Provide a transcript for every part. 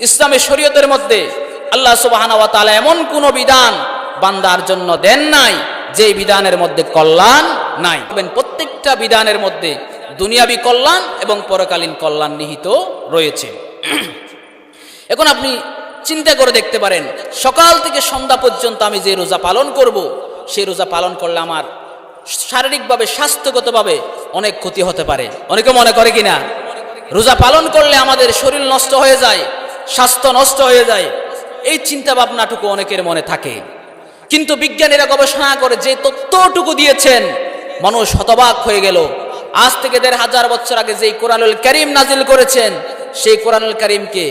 ইসলামী শরীয়তের মধ্যে আল্লাহ সুবহানাহু ওয়া তাআলা এমন কোন বিধান বান্দার জন্য দেন নাই যে বিধানের মধ্যে কল্যাণ নাই। প্রত্যেকটা বিধানের মধ্যে দুনিয়াবী কল্যাণ এবং পরকালীন কল্যাণ নিহিত রয়েছে। এখন আপনি চিন্তা করে দেখতে পারেন, সকাল থেকে সন্ধ্যা পর্যন্ত আমি যে রোজা পালন করব, সেই রোজা পালন করলে আমার শারীরিকভাবে স্বাস্থ্যগতভাবে অনেক ক্ষতি হতে পারে। অনেকে মনে করে কিনা রোজা পালন করলে আমাদের শরীর নষ্ট হয়ে যায়, স্বাস্থ্য নষ্ট হয়ে যায়, এই চিন্তা ভাবনাটুকু অনেকের মনে থাকে। কিন্তু বিজ্ঞানীরা গবেষণা করে যে তথ্যটুকু দিয়েছেন, মানুষ হতবাক হয়ে গেল। আজ থেকে ১৫০০ বছর আগে যেই কোরআনুল কারীম নাজিল করেছেন, সেই কোরআনুল কারীমকে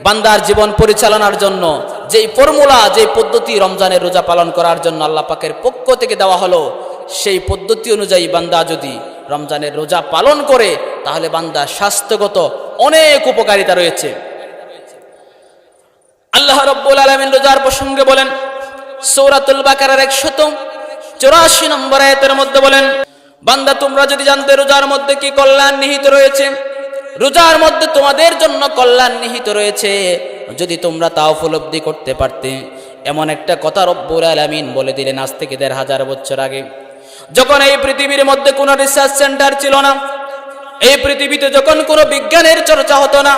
বান্দার জীবন পরিচালনার জন্য যেই ফর্মুলা, যেই পদ্ধতি রমজানের রোজা পালন করার জন্য আল্লাহ পাকের পক্ষ থেকে দেওয়া হলো, সেই পদ্ধতি অনুযায়ী বান্দা যদি রমজানের রোজা পালন করে, তাহলে বান্দার স্বাস্থ্যগত অনেক উপকারিতা রয়েছে। আল্লাহ রাব্বুল আলামিন রোজার প্রসঙ্গে বলেন, সূরাতুল বাকারার ১৮৪ নম্বর আয়াতের মধ্যে বলেন, বান্দা তোমরা যদি জানতে রোজার মধ্যে কি কল্যাণ নিহিত রয়েছে, রোজার মধ্যে তোমাদের জন্য কল্যাণ নিহিত রয়েছে, যদি তোমরা তা উপলব্ধি করতে পারতে। এমন একটা কথা রব্বুল আলামিন বলে দিলেন আজ থেকে ১৫০০ বছর আগে, যখন এই পৃথিবীর মধ্যে কোনো রিসার্চ সেন্টার ছিল না, এই পৃথিবীতে যখন কোনো বিজ্ঞানের চর্চা হতো না,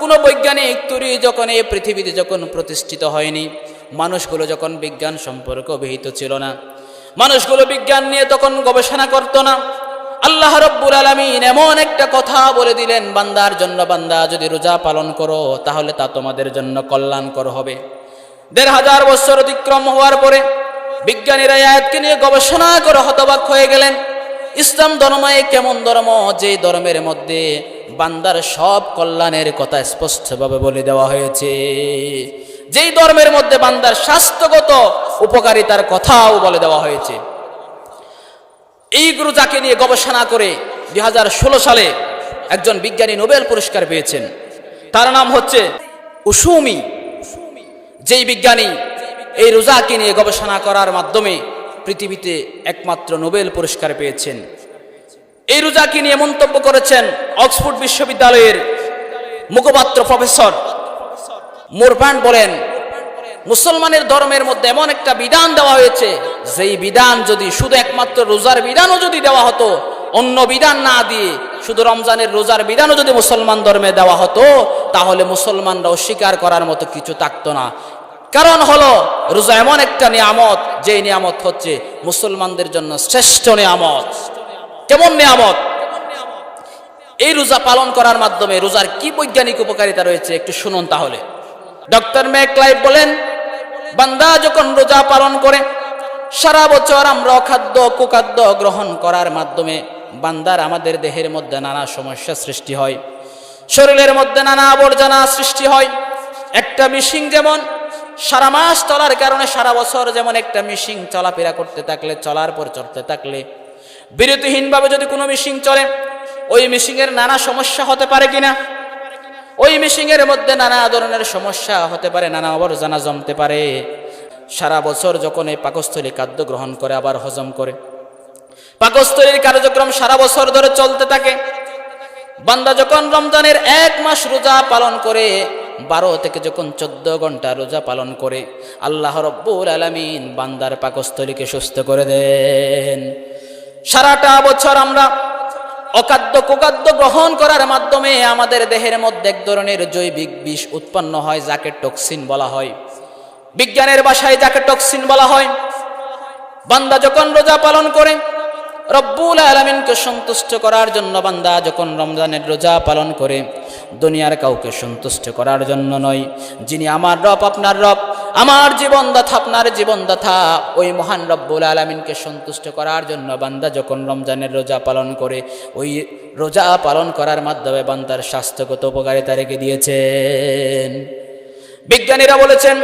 কোনো বৈজ্ঞানিক তৈরি যখন এই পৃথিবীতে যখন প্রতিষ্ঠিত হয়নি, মানুষগুলো যখন বিজ্ঞান সম্পর্কে অবহিত ছিল না, মানুষগুলো বিজ্ঞান নিয়ে তখন গবেষণা করতো না, আল্লাহ রাব্বুল আলামিন এমন একটা কথা বলে দিলেন বান্দার জন্য, বান্দা যদি রোজা পালন করো তাহলে তা তোমাদের জন্য কল্যাণকর হবে। ১৫০০ বছর অতিক্রম হওয়ার পরে বিজ্ঞানীরা আয়াতকে নিয়ে গবেষণা করে হতবাক হয়ে গেলেন। ইসলাম ধর্ম কেমন ধর্ম, যে ধর্মের মধ্যে বান্দার সব কল্যাণের কথা স্পষ্টভাবে বলে দেওয়া হয়েছে, যেই ধর্মের মধ্যে বান্দার স্বাস্থ্যগত উপকারিতার কথাও বলে দেওয়া হয়েছে। এই রোজাকে নিয়ে গবেষণা করে ২০১৬ সালে একজন বিজ্ঞানী নোবেল পুরস্কার পেয়েছেন, তার নাম হচ্ছে উসুমি। যেই বিজ্ঞানী এই রোজাকে নিয়ে গবেষণা করার মাধ্যমে পৃথিবীতে একমাত্র নোবেল পুরস্কার পেয়েছেন। এই রোজাকে নিয়ে মন্তব্য করেছেন অক্সফোর্ড বিশ্ববিদ্যালয়ের মুখপাত্র প্রফেসর মোরব্যান্ড বলেন, মুসলমানের ধর্মের মধ্যে এমন একটা বিধান দেওয়া হয়েছে, যেই বিধান যদি শুধু একমাত্র রোজার বিধানও যদি দেওয়া হতো, অন্য বিধান না দিয়ে শুধু রমজানের রোজার বিধানও যদি মুসলমান ধর্মে দেওয়া হতো, তাহলে মুসলমানরা অস্বীকার করার মতো কিছু থাকতো না। কারণ হলো রোজা এমন একটা নিয়ামত, যে নিয়ামত হচ্ছে মুসলমানদের জন্য শ্রেষ্ঠ নিয়ামত। কেমন নিয়ামত? এই রোজা পালন করার মাধ্যমে রোজার কি বৈজ্ঞানিক উপকারিতা রয়েছে একটু শুনুন তাহলে। ডক্টর ম্যাকলাইভ বলেন, বান্দা যখন রোজা পালন করে, সারা বছর আমরা অখাদ্য কুখাদ্য গ্রহণ করার মাধ্যমে বান্দার আমাদের দেহের মধ্যে নানা সমস্যা সৃষ্টি হয়, শরীরের মধ্যে নানা আবর্জনা সৃষ্টি হয়। একটা মিশিং যেমন সারা মাস চলার কারণে সারা বছর যেমন একটা মিশিং চলাফেরা করতে থাকলে, চলার পর চলতে থাকলে, বিরতিহীনভাবে যদি কোনো মিশিং চলে, ওই মিশিংয়ের নানা সমস্যা হতে পারে কিনা, ওই মিশিংয়ের মধ্যে নানা ধরনের সমস্যা হতে পারে, নানা আবর্জনা জমতে পারে। সারা বছর যখন এই পাকস্থলী খাদ্য গ্রহণ করে আবার হজম করে, পাকস্থলীর কার্যক্রম সারা বছর ধরে চলতে থাকে। বান্দা যখন রমজানের ১ মাস রোজা পালন করে, ১২ থেকে যখন ১৪ ঘন্টা রোজা পালন করে, আল্লাহ রাব্বুল আলামিন বান্দার পাকস্থলীকে সুস্থ করে দেন। সারাটা বছর আমরা অখাদ্য কুখাদ্য গ্রহণ করার মাধ্যমে আমাদের দেহের মধ্যে এক ধরনের জৈবিক বিষ উৎপন্ন হয়, যাকে টক্সিন বলা হয়, বিজ্ঞানের ভাষায় যাকে টক্সিন বলা হয়। বান্দা যখন রোজা পালন করে রব্বুল আলামিনকে সন্তুষ্ট করার জন্য, বান্দা যখন রমজানের রোজা পালন করে দুনিয়ার কাউকে সন্তুষ্ট করার জন্য নয়, যিনি আমার রব আপনার রব, আমার জীবনদাতা আপনার জীবনদাতা, ওই মহান রব্বুল আলামিনকে সন্তুষ্ট করার জন্য বান্দা যখন রমজানের রোজা পালন করে, ওই রোজা পালন করার মাধ্যমে বান্দার স্বাস্থ্যগত উপকারিতা রেখে দিয়েছেন। বিজ্ঞানীরা বলেছেন,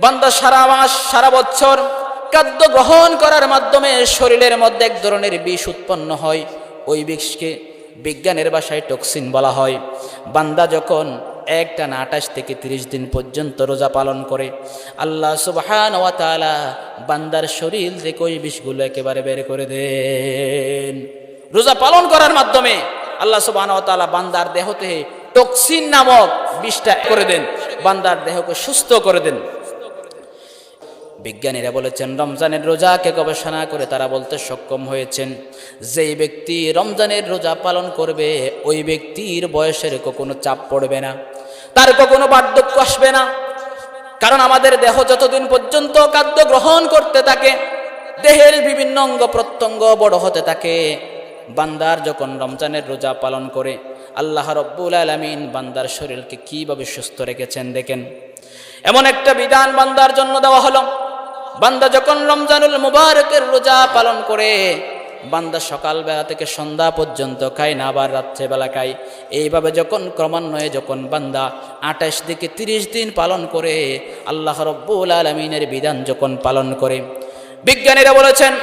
বান্দা সারা মাস সারা বছর খাদ্য গ্রহণ করার মাধ্যমে শরীরের মধ্যে এক ধরনের বিষ উৎপন্ন হয়, ওই বিষকে বিজ্ঞানের ভাষায় টক্সিন বলা হয়। বান্দা যখন একটানা ২৮ থেকে ৩০ দিন পর্যন্ত রোজা পালন করে, আল্লাহ সুবহানাহু ওয়া তাআলা বান্দার শরীর থেকে ওই বিষগুলো একেবারে বের করে দেন। রোজা পালন করার মাধ্যমে আল্লাহ সুবহানাহু ওয়া তাআলা বান্দার দেহতে টক্সিন নামক বিষটা করে দেন, বান্দার দেহকে সুস্থ করে দেন। বিজ্ঞানীরা বলেছেন রমজানের রোজাকে গবেষণা করে তারা বলতে সক্ষম হয়েছেন, যেই ব্যক্তি রমজানের রোজা পালন করবে ওই ব্যক্তির বয়সের কোনো চাপ পড়বে না, তার কোনো বার্ধক্য আসবে না। কারণ আমাদের দেহ যতদিন পর্যন্ত খাদ্য গ্রহণ করতে থাকে, দেহের বিভিন্ন অঙ্গ প্রত্যঙ্গ বড় হতে থাকে। বান্দার যখন রমজানের রোজা পালন করে আল্লাহ রব্বুল আলামিন বান্দার শরীরকে কিভাবে সুস্থ রেখেছেন দেখেন। এমন একটা বিধান বান্দার জন্য দেওয়া হলো, বান্দা যখন রমজানুল মুবারকের রোজা পালন করে, বান্দা সকালবেলা থেকে সন্ধ্যা পর্যন্ত খায় না, আবার রাত্রেবেলা খায়। এইভাবে যখন ক্রমান্বয়ে যখন বান্দা 28 থেকে 30 দিন পালন করে, আল্লাহ রব্বুল আলামিনের বিধান যখন পালন করে, বিজ্ঞানীরা বলেছেন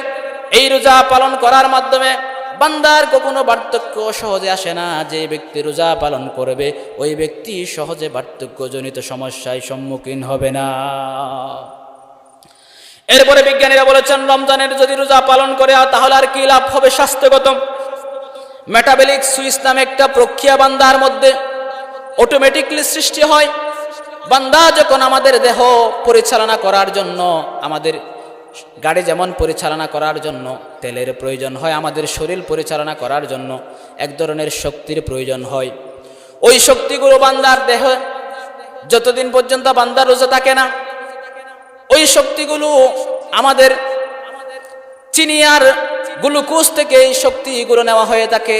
এই রোজা পালন করার মাধ্যমে বান্দার কোনো বার্ধক্য সহজে আসে না। যে ব্যক্তি রোজা পালন করবে ওই ব্যক্তি সহজে বার্ধক্যজনিত সমস্যায় সম্মুখীন হবে না। এরপরে বিজ্ঞানীরা বলেছেন রমজানের যদি রোজা পালন করে তাহলে আর কি লাভ হবে স্বাস্থ্যগত। মেটাবলিক সুইচ নামে একটা প্রক্রিয়া বান্দার মধ্যে অটোমেটিকলি সৃষ্টি হয়। বান্দা যখন আমাদের দেহ পরিচালনা করার জন্য, আমাদের গাড়ি যেমন পরিচালনা করার জন্য তেলের প্রয়োজন হয়, আমাদের শরীর পরিচালনা করার জন্য এক ধরনের শক্তির প্রয়োজন হয়। ওই শক্তিগুলো বান্দার দেহ যতদিন পর্যন্ত বান্দার রোজা থাকে না, ওই শক্তিগুলো আমাদের চিনি আর গ্লুকোজ থেকে এই শক্তিগুলো নেওয়া হয়ে থাকে।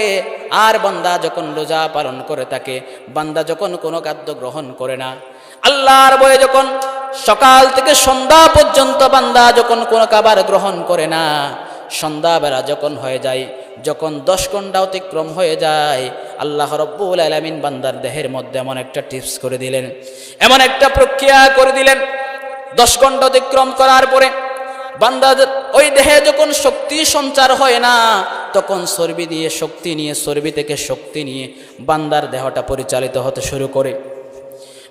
আর বান্দা যখন রোজা পালন করে থাকে, বান্দা যখন কোনো খাদ্য গ্রহণ করে না, আল্লাহর ভয়ে যখন সকাল থেকে সন্ধ্যা পর্যন্ত বান্দা যখন কোনো খাবার গ্রহণ করে না, সন্ধ্যাবেলা যখন হয়ে যায়, যখন 10 ঘন্টা অতিক্রম হয়ে যায়, আল্লাহ রব্বুল আলামিন বান্দার দেহের মধ্যে এমন একটা টিপস করে দিলেন, এমন একটা প্রক্রিয়া করে দিলেন। 10 ঘন্টা অতিক্রম করার পরে বান্দা ওই দেহে যখন শক্তি সঞ্চার হয় না, তখন চর্বি দিয়ে শক্তি নিয়ে, চর্বি থেকে শক্তি নিয়ে বান্দার দেহটা পরিচালিত হতে শুরু করে।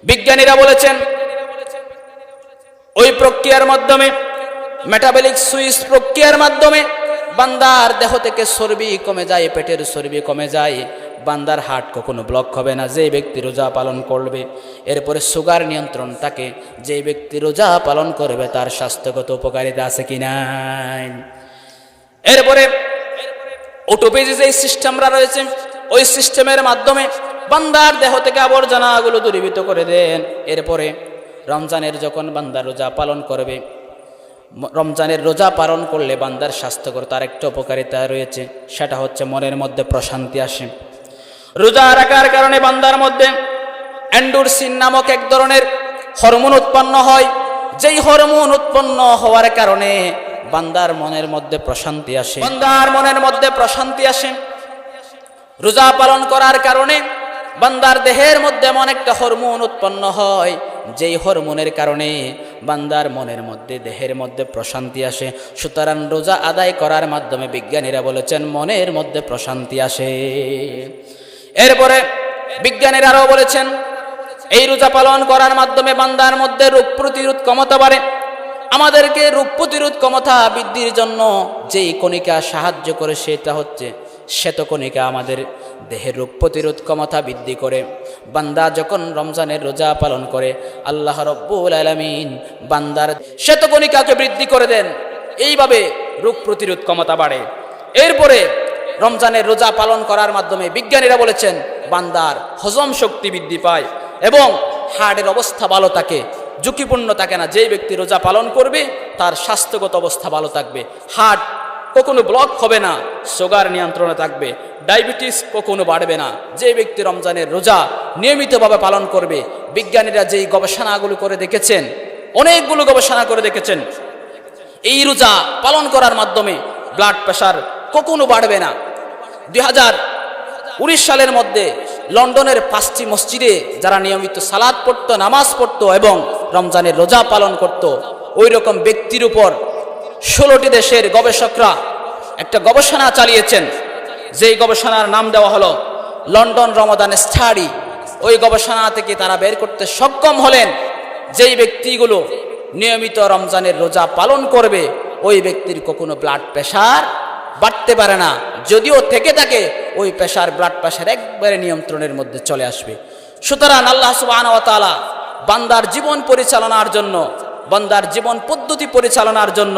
বিজ্ঞানীরা বলেছেন ওই প্রক্রিয়ার মাধ্যমে, মেটাবলিক সুইচ প্রক্রিয়ার মাধ্যমে বান্দার দেহ থেকে চর্বি কমে যায়, পেটের চর্বি কমে যায়, বান্দার হার্ট কখনো ব্লক হবে না যে ব্যক্তি রোজা পালন করবে। এরপরে সুগার নিয়ন্ত্রণ থাকে, যে ব্যক্তি রোজা পালন করবে তার স্বাস্থ্যগত উপকারিতা আছে কি নাই। এরপরে অটোপেজি যে সিস্টেমরা রয়েছে, ওই সিস্টেমের মাধ্যমে বান্দার দেহ থেকে আবর্জনাগুলো দূরীভূত করে দেন। এরপরে রমজানের যখন বান্দা রোজা পালন করবে, রমজানের রোজা পালন করলে বান্দার স্বাস্থ্যকর তার একটা উপকারিতা রয়েছে, সেটা হচ্ছে মনের মধ্যে প্রশান্তি আসে। রোজা রাখার কারণে বান্দার মধ্যে এন্ডোরফিন নামক এক ধরনের হরমোন উৎপন্ন হয়, যেই হরমোন উৎপন্ন হওয়ার কারণে বান্দার মনের মধ্যে প্রশান্তি আসে। বান্দার মনের মধ্যে প্রশান্তি আসে। রোজা পালন করার কারণে বান্দার দেহের মধ্যে এমন একটা হরমোন উৎপন্ন হয়, যেই হরমোনের কারণে বান্দার মনের মধ্যে, দেহের মধ্যে প্রশান্তি আসে। সুতরাং রোজা আদায় করার মাধ্যমে বিজ্ঞানীরা বলেছেন মনের মধ্যে প্রশান্তি আসে। এরপরে বিজ্ঞানীরা আরও বলেছেন এই রোজা পালন করার মাধ্যমে বান্দার মধ্যে রোগ প্রতিরোধ ক্ষমতা বাড়ে। আমাদেরকে রোগ প্রতিরোধ ক্ষমতা বৃদ্ধির জন্য যেই কণিকা সাহায্য করে সেটা হচ্ছে শ্বেতকণিকা। আমাদের দেহের রোগ প্রতিরোধ ক্ষমতা বৃদ্ধি করে। বান্দা যখন রমজানের রোজা পালন করে, আল্লাহ রব্বুল আলামিন বান্দার শ্বেতকণিকাকে বৃদ্ধি করে দেন, এইভাবে রোগ প্রতিরোধ ক্ষমতা বাড়ে। এরপরে রমজানের রোজা পালন করার মাধ্যমে বিজ্ঞানীরা বলেছেন বান্দার হজম শক্তি বৃদ্ধি পায় এবং হার্টের অবস্থা ভালো থাকে, ঝুঁকিপূর্ণ থাকে না। যেই ব্যক্তি রোজা পালন করবে তার স্বাস্থ্যগত অবস্থা ভালো থাকবে, হার্ট কখনো ব্লক হবে না, সুগার নিয়ন্ত্রণে থাকবে, ডায়াবেটিস কখনো বাড়বে না। যে ব্যক্তি রমজানের রোজা নিয়মিতভাবে পালন করবে, বিজ্ঞানীরা যেই গবেষণাগুলো করে দেখেছেন, অনেকগুলো গবেষণা করে দেখেছেন, এই রোজা পালন করার মাধ্যমে ব্লাড প্রেশার কখনো বাড়বে না। 2019 সালের মধ্যে লন্ডনের 5টি মসজিদে যারা নিয়মিত সালাত পড়তো, নামাজ পড়তো এবং রমজানের রোজা পালন করত, ওই রকম ব্যক্তির উপর 16টি দেশের গবেষকরা একটা গবেষণা চালিয়েছেন, যেই গবেষণার নাম দেওয়া হলো লন্ডন রমাদান স্টাডি। ওই গবেষণা থেকে তারা বের করতে সক্ষম হলেন যেই ব্যক্তিগুলো নিয়মিত রমজানের রোজা পালন করবে ওই ব্যক্তির কখনো ব্লাড প্রেশার বাড়তে পারে না, যদিও থেকে থাকে ওই প্রেশার, ব্লাড প্রেশার একবারে নিয়ন্ত্রণের মধ্যে চলে আসবে। সুতরাং আল্লাহ সুবহানাহু ওয়া তাআলা বান্দার জীবন পরিচালনার জন্য, বান্দার জীবন পদ্ধতি পরিচালনার জন্য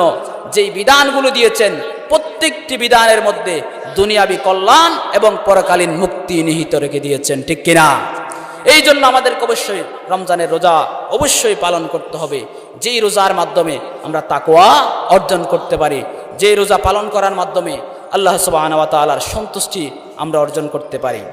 যেই বিধানগুলো দিয়েছেন, প্রত্যেকটি বিধানের মধ্যে দুনিয়াবী কল্যাণ এবং পরকালীন মুক্তি নিহিত রেখে দিয়েছেন, ঠিক কিনা? এই জন্য আমাদেরকে অবশ্যই রমজানের রোজা অবশ্যই পালন করতে হবে, যেই রোজার মাধ্যমে আমরা তাকওয়া অর্জন করতে পারি, যেই রোজা পালন করার মাধ্যমে আল্লাহ সুবহানাহু ওয়া তাআলার সন্তুষ্টি আমরা অর্জন করতে পারি।